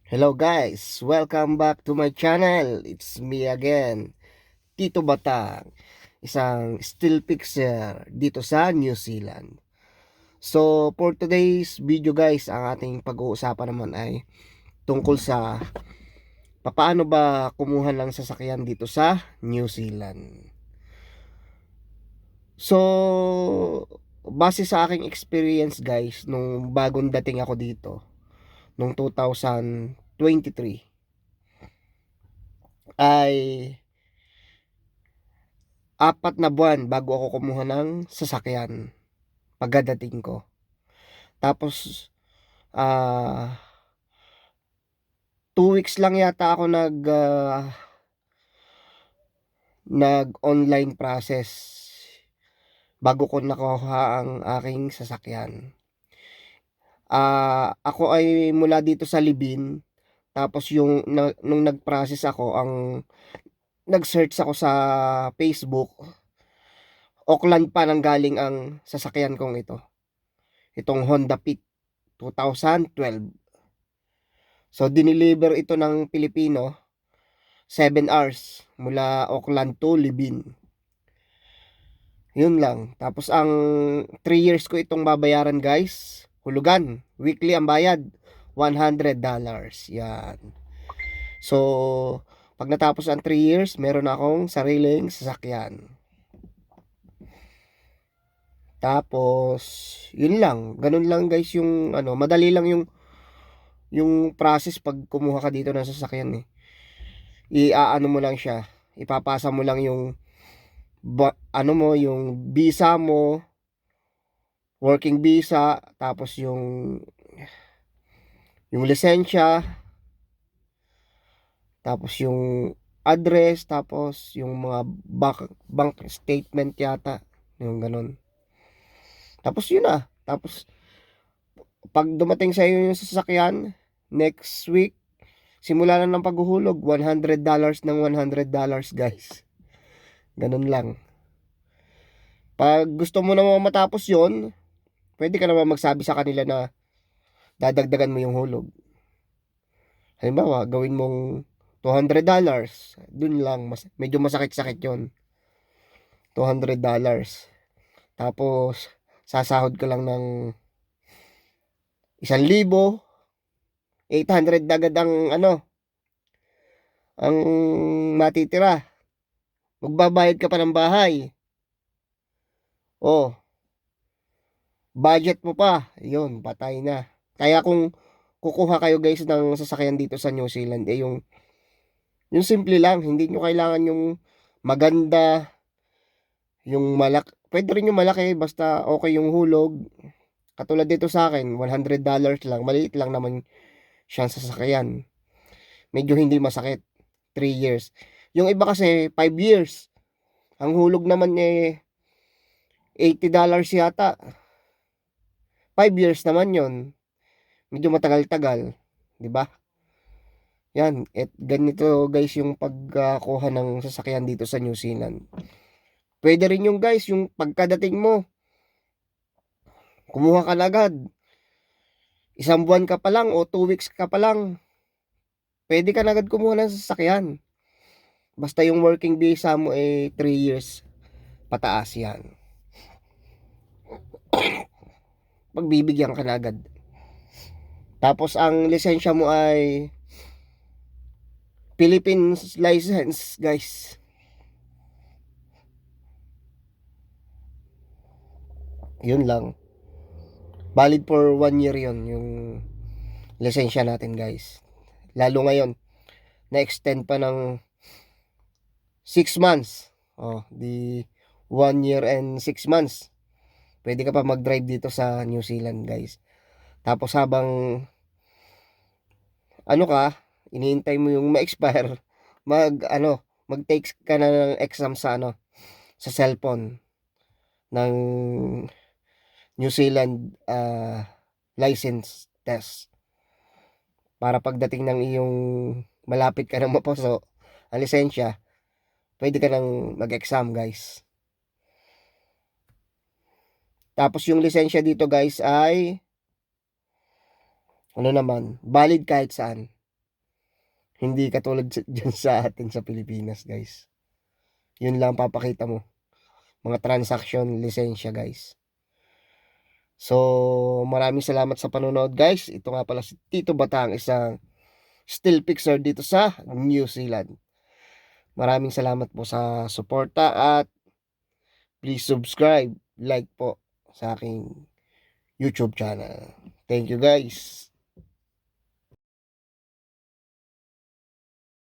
Hello guys, welcome back to my channel. It's me again, Tito Batang, isang still fixer dito sa New Zealand. So for today's video guys, ang ating pag-uusapan naman ay tungkol sa paano ba kumuha ng sasakyan dito sa New Zealand. So base sa aking experience guys, nung bagong dating ako dito, nung 2023, ay 4 na buwan bago ako kumuha ng sasakyan pagkadating ko. Tapos 2 weeks lang yata ako nag-online process bago ko nakuha ang aking sasakyan. Ako ay mula dito sa Libin, tapos nung nag-process ako, nag-search ako sa Facebook, Auckland pa nanggaling ang sasakyan kong ito. Itong Honda Fit 2012. So dineliver ito ng Pilipino, 7 hours mula Auckland to Libin. Yun lang. Tapos ang 3 years ko itong babayaran guys. Hulugan. Weekly ang bayad. $100. Yan. So, pag natapos ang 3 years, meron akong sariling sasakyan. Tapos, yun lang. Ganun lang guys yung madali lang yung process pag kumuha ka dito ng sasakyan eh. Iaano mo lang siya. Ipapasa mo lang yung visa mo, working visa, tapos yung lisensya, tapos yung address, tapos yung mga bank statement yata, yung ganun. Tapos yun na. Tapos pag dumating sa iyo yung sasakyan, next week, simula na ng paghuhulog, $100 ng $100 guys. Ganun lang. Pag gusto mo naman matapos yon, pwede ka naman magsabi sa kanila na dadagdagan mo yung hulog. Halimbawa, gawin mong $200. Dun lang, medyo masakit-sakit yon. $200. Tapos, sasahod ka lang ng 1,000. 800 agad ang matitira. Magbabayad ka pa ng bahay. Oh, budget mo pa. Yun, patay na. Kaya kung kukuha kayo guys ng sasakyan dito sa New Zealand, yung simple lang, hindi nyo kailangan yung maganda, yung malaki. Pwede rin yung malaki, basta okay yung hulog. Katulad dito sa akin, $100 lang. Maliit lang naman siyang sasakyan. Medyo hindi masakit. 3 years. Yung iba kasi 5 years. Ang hulog naman $80 yata. 5 years naman yon. Medyo matagal-tagal, 'di ba? Yan, ganito guys yung pagkuha ng sasakyan dito sa New Zealand. Pwede rin yung guys, yung pagkadating mo, kumuha ka na agad. 1 buwan ka pa lang o 2 weeks ka pa lang, pwede ka na agad kumuha ng sasakyan. Basta yung working visa mo 3 years pataas yan. Pagbibigyan ka na agad. Tapos ang lisensya mo ay Philippines license guys. Yun lang. Valid for 1 year yon yung lisensya natin guys. Lalo ngayon, na-extend pa ng 6 months. Oh, di 1 year and 6 months. Pwede ka pa mag-drive dito sa New Zealand guys. Tapos habang iniintay mo yung ma-expire, mag-take ka na ng exam sa cellphone ng New Zealand license test. Para pagdating ng iyong malapit ka nang mapuso ang lisensya, pwede ka nang mag-exam guys. Tapos yung lisensya dito guys ay valid kahit saan. Hindi katulad dyan sa atin sa Pilipinas, guys. Yun lang papakita mo. Mga transaction, lisensya, guys. So, maraming salamat sa panonood, guys. Ito nga pala si Tito Batang, isang still fixer dito sa New Zealand. Maraming salamat po sa suporta at please subscribe, like po sa aking YouTube channel. Thank you, guys.